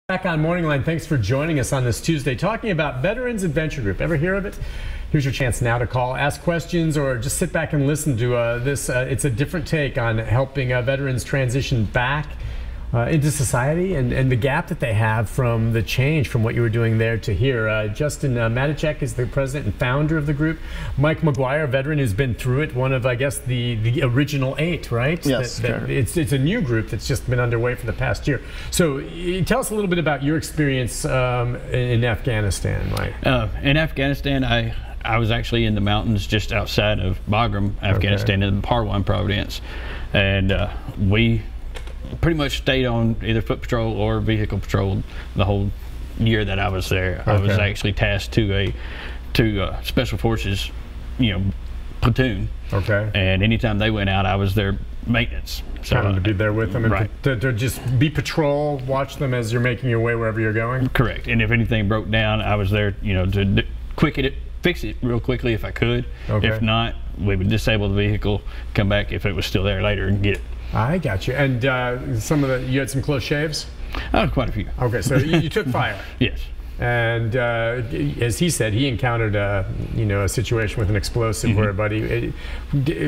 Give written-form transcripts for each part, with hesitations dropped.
Back on MorningLine, thanks for joining us on this Tuesday, talking about Veterans Adventure Group. Ever hear of it? Here's your chance now to call, ask questions, or just sit back and listen to this. It's a different take on helping veterans transition back into society and the gap that they have from the change from what you were doing there to here. Justin Matichek is the president and founder of the group. Mike McGuire, a veteran who's been through it, one of, I guess, the original 8, right? Yes, it's a new group that's just been underway for the past year. So tell us a little bit about your experience in Afghanistan, Mike. In Afghanistan, I was actually in the mountains just outside of Bagram, Afghanistan, in Parwan province, and we pretty much stayed on either foot patrol or vehicle patrol the whole year that I was there. I was actually tasked to a special forces, platoon. Okay. And anytime they went out, I was their maintenance. So kind of to be there with them and right. to just be patrol, watch them as you're making your way wherever you're going. Correct. And if anything broke down, I was there, to fix it real quickly if I could. Okay. If not, we would disable the vehicle, come back if it was still there later and get it. I got you. And you had some close shaves? Quite a few. Okay, so you took fire. Yes. And as he said, he encountered a situation with an explosive where a buddy.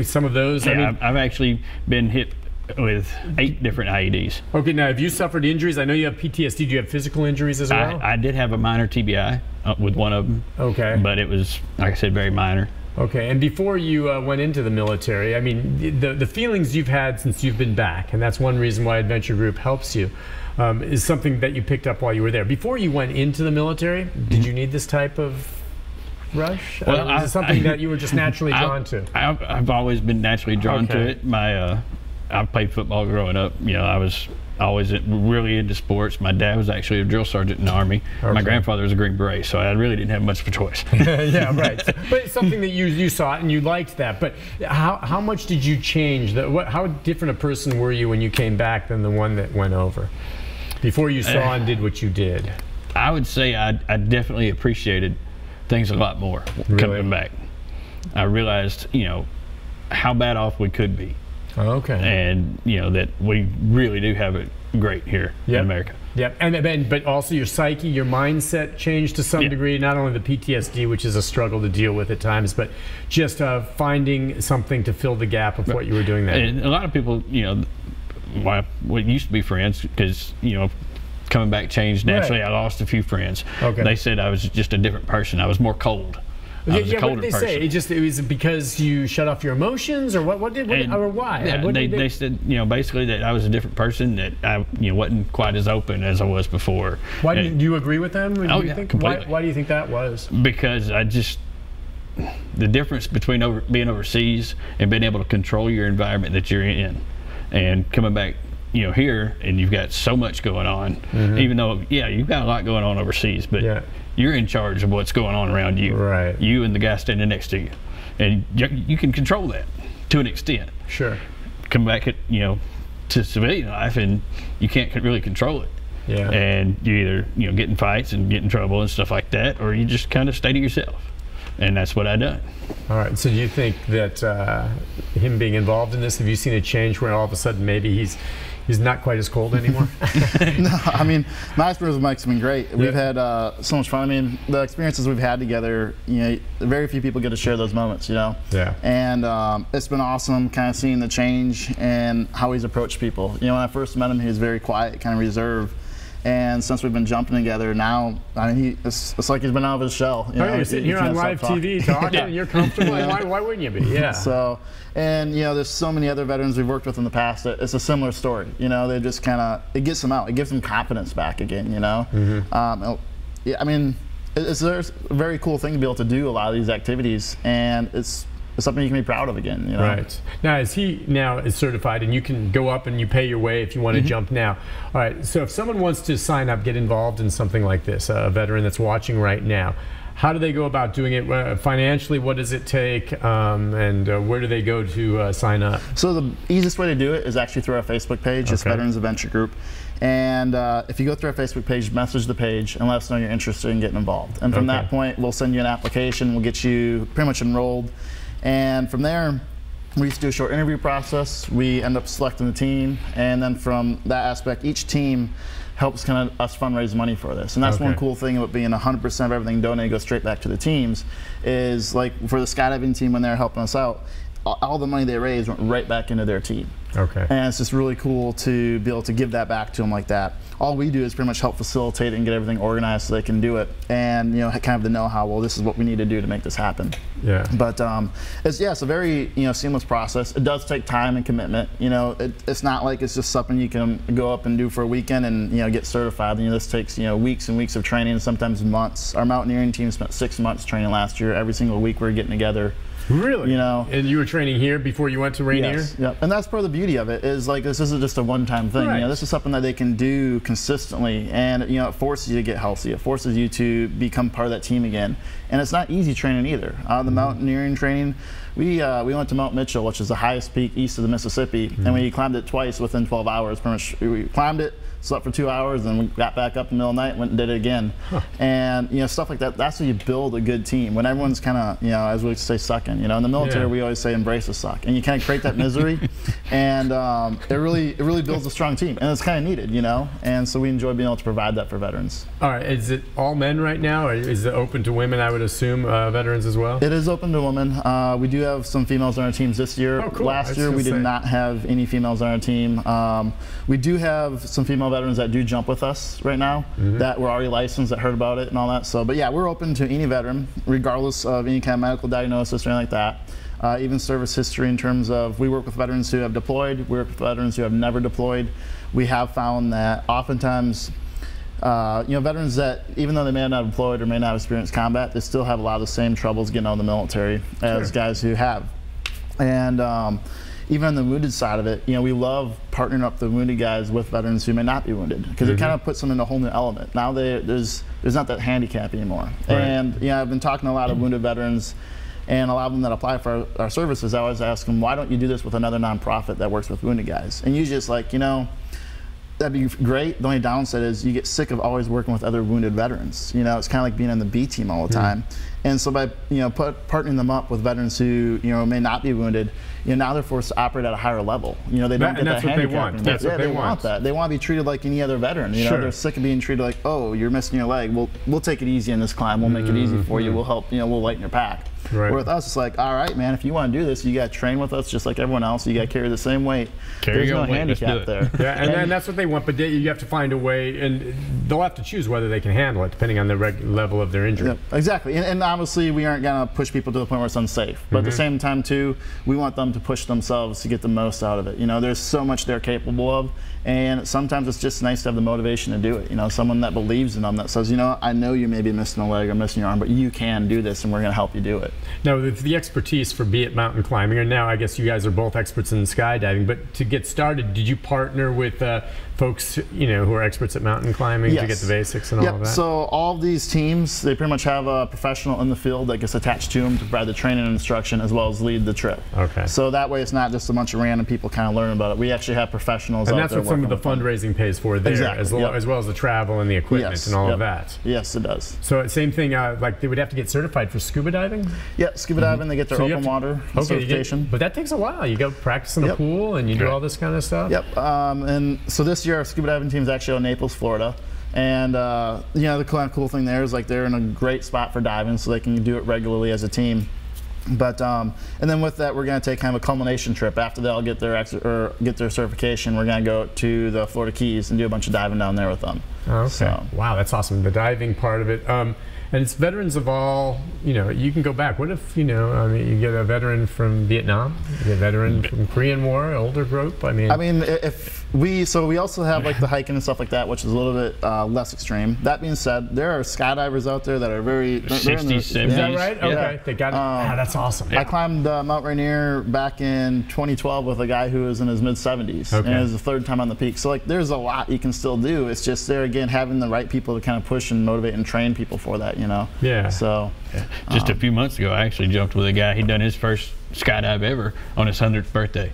Some of those. Yeah, I mean, I've actually been hit with 8 different IEDs. Okay, now have you suffered injuries? I know you have PTSD. Do you have physical injuries as well? I did have a minor TBI with one of them. Okay. But it was, like I said, very minor. Okay, and before you went into the military, I mean, the feelings you've had since you've been back, and that's one reason why Adventure Group helps you, is something that you picked up while you were there. Before you went into the military, did you need this type of rush? Well, is it something that you were just naturally drawn to? I've always been naturally drawn to it. I played football growing up. I was always really into sports. My dad was actually a drill sergeant in the Army. Okay. My grandfather was a Green Beret, so I really didn't have much of a choice. Yeah, right. But it's something that you saw it and you liked that. But how much did you change? How different a person were you when you came back than the one that went over? Before you saw and did what you did? I would say I definitely appreciated things a lot more coming back. I realized, how bad off we could be. Okay. And that we really do have it great here in America. Yep. But also your psyche, your mindset changed to some degree. Not only the PTSD, which is a struggle to deal with at times, but just finding something to fill the gap of what you were doing there. And a lot of people, we used to be friends because coming back changed naturally. Right. I lost a few friends. Okay. They said I was just a different person. I was more cold. I was a colder what did they person. say? It was because you shut off your emotions, or or why? Yeah, they said, basically that I was a different person, that I, wasn't quite as open as I was before. Why do you agree with them? Oh, yeah, completely. Why do you think that was? Because the difference between being overseas and being able to control your environment that you're in, and coming back, here, and you've got so much going on, even though, you've got a lot going on overseas, but you're in charge of what's going on around you. Right. You and the guy standing next to you. And you can control that to an extent. Sure. Come back to civilian life and you can't really control it. Yeah. And you either, get in fights and get in trouble and stuff like that, or you just kind of stay to yourself. And that's what I done. All right. So do you think that him being involved in this, have you seen a change where all of a sudden maybe he's not quite as cold anymore? No, I mean, my experience with Mike's been great. We've had so much fun. I mean, the experiences we've had together, very few people get to share those moments, Yeah. And it's been awesome kind of seeing the change and how he's approached people. When I first met him, he was very quiet, kind of reserved. And since we've been jumping together now, I mean, it's like he's been out of his shell. You're sitting here on live TV talking, you're comfortable. Why wouldn't you be? Yeah. So, and there's so many other veterans we've worked with in the past that it's a similar story. They just kind of, it gets them out. It gives them confidence back again. I mean, it's a very cool thing to be able to do a lot of these activities, and it's something you can be proud of again. Right. Now, is he is certified, and you can go up and you pay your way if you want to jump now. All right. So if someone wants to sign up, get involved in something like this, a veteran that's watching right now, how do they go about doing it financially? What does it take, and where do they go to sign up? So the easiest way to do it is actually through our Facebook page. It's Veterans Adventure Group. And if you go through our Facebook page, message the page and let us know you're interested in getting involved. And from that point, we'll send you an application. We'll get you pretty much enrolled. And from there, we used to do a short interview process. We end up selecting the team, and then from that aspect, each team helps kind of us fundraise money for this. And that's one cool thing about being 100% of everything donated goes straight back to the teams, is like for the skydiving team when they're helping us out, all the money they raised went right back into their team. And it's just really cool to be able to give that back to them like that. All we do is pretty much help facilitate and get everything organized so they can do it, and kind of the know-how. Well, this is what we need to do to make this happen. But it's a very seamless process. It does take time and commitment. It's not like it's just something you can go up and do for a weekend and get certified. This takes weeks and weeks of training, and sometimes months. Our mountaineering team spent 6 months training last year. Every single week we were getting together. Really? And you were training here before you went to Rainier? Yes. Yep. And that's part of the beauty of it, is like this isn't just a one-time thing. This is something that they can do consistently, and it forces you to get healthy. It forces you to become part of that team again. And it's not easy training either. The mountaineering training, we went to Mount Mitchell, which is the highest peak east of the Mississippi, and we climbed it twice within 12 hours. Pretty much, we climbed it, slept for 2 hours, and we got back up in the middle of the night and went and did it again. And stuff like that, that's how you build a good team. When everyone's kind of, as we like to say, sucking. In the military we always say embrace the suck. And you kind of create that misery, and it really builds a strong team. And it's kind of needed, And so we enjoy being able to provide that for veterans. All right, is it all men right now, or is it open to women, I would assume, veterans as well? It is open to women. We do have some females on our teams this year. Last year we did not have any females on our team. We do have some female veterans that do jump with us right now, that were already licensed, that heard about it and all that. So, but yeah, we're open to any veteran, regardless of any kind of medical diagnosis or anything like that. Even service history, in terms of, we work with veterans who have deployed, we work with veterans who have never deployed. We have found that oftentimes, veterans that, even though they may not have deployed or may not have experienced combat, they still have a lot of the same troubles getting out of the military as guys who have. And even on the wounded side of it, we love partnering up the wounded guys with veterans who may not be wounded, because it kind of puts them in a whole new element. Now there's not that handicap anymore. And I've been talking to a lot of wounded veterans, and a lot of them that apply for our services, I always ask them, why don't you do this with another nonprofit that works with wounded guys? And usually it's like, that'd be great. The only downside is you get sick of always working with other wounded veterans. It's kind of like being on the B team all the time. And so by partnering them up with veterans who may not be wounded, now they're forced to operate at a higher level. They don't get that handicap. That's what they want. That. They want to be treated like any other veteran. They're sick of being treated like, oh, you're missing your leg. We'll take it easy in this climb. We'll make it easy for you. We'll help. We'll lighten your pack. Where with us, it's like, all right, man, if you want to do this, you got to train with us just like everyone else. You got to carry the same weight. There's no handicap there. And that's what they want, but you have to find a way, and they'll have to choose whether they can handle it, depending on the level of their injury. Exactly. And obviously, we aren't going to push people to the point where it's unsafe. But at the same time, too, we want them to push themselves to get the most out of it. There's so much they're capable of, and sometimes it's just nice to have the motivation to do it. Someone that believes in them, that says, I know you may be missing a leg or missing your arm, but you can do this, and we're going to help you do it. Now, the expertise for be it mountain climbing, or now I guess you guys are both experts in skydiving, but to get started, did you partner with folks who are experts at mountain climbing to get the basics and all of that? So all of these teams, they pretty much have a professional in the field that gets attached to them to provide the training and instruction, as well as lead the trip. So that way it's not just a bunch of random people kind of learning about it. We actually have professionals out there. And that's what some of the fundraising pays for there, as well as the travel and the equipment and all of that. Yes, it does. So same thing, like they would have to get certified for scuba diving? Yeah, scuba diving, they get their open water certification. But that takes a while. You go practice in a pool and you do all this kind of stuff? And so this year our scuba diving team is actually in Naples, Florida. And the kind of cool thing there is like they're in a great spot for diving, so they can do it regularly as a team. But and then with that, we're going to take kind of a culmination trip after they all get their certification. We're going to go to the Florida Keys and do a bunch of diving down there with them. So. Wow, that's awesome. The diving part of it. And it's veterans of all, you can go back. What if, you get a veteran from Vietnam, you get a veteran from Korean War, older group? We also have like the hiking and stuff like that, which is a little bit less extreme. That being said, there are skydivers out there that are very 60s, 70s. Is that right? Okay, they got it. That's awesome. I climbed Mount Rainier back in 2012 with a guy who was in his mid-70s, and it was the third time on the peak. So like, there's a lot you can still do. It's just there again having the right people to kind of push and motivate and train people for that. So just a few months ago, I actually jumped with a guy. He'd done his first skydive ever on his 100th birthday.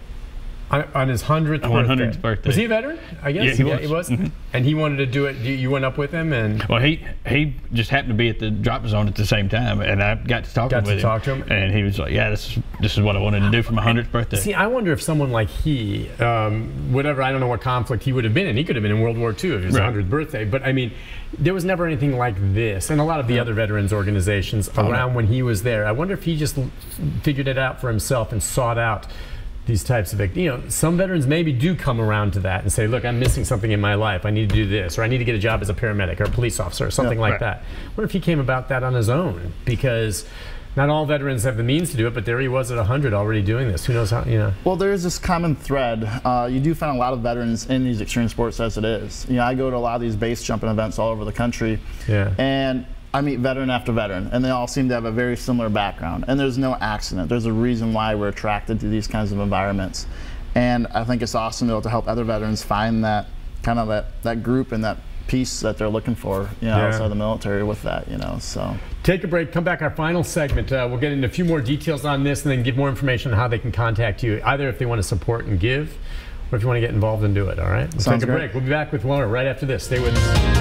On his 100th birthday. Was he a veteran? I guess. Yeah, he was. And he wanted to do it. You went up with him, and well, he just happened to be at the drop zone at the same time, and I got to talk to him. And he was like, "Yeah, this is what I wanted to do for my 100th birthday." See, I wonder if someone like he, whatever, I don't know what conflict he would have been in. He could have been in World War II if it was his 100th birthday. But I mean, there was never anything like this, and a lot of the other veterans organizations around when he was there. I wonder if he just figured it out for himself and sought out these types of, some veterans maybe do come around to that and say, look, I'm missing something in my life. I need to do this, or I need to get a job as a paramedic or a police officer or something like that. What if he came about that on his own? Because not all veterans have the means to do it, but there he was at 100 already doing this. Who knows how, Well, there is this common thread. You do find a lot of veterans in these extreme sports as it is. I go to a lot of these base jumping events all over the country. And I meet veteran after veteran, and they all seem to have a very similar background. And there's no accident. There's a reason why we're attracted to these kinds of environments. And I think it's awesome to help other veterans find that kind of that group and that piece that they're looking for, outside the military with that, so. Take a break, come back, our final segment. We'll get into a few more details on this and then give more information on how they can contact you, either if they want to support and give, or if you want to get involved and do it, all right? We'll take a break. We'll be back with more right after this. Stay with us.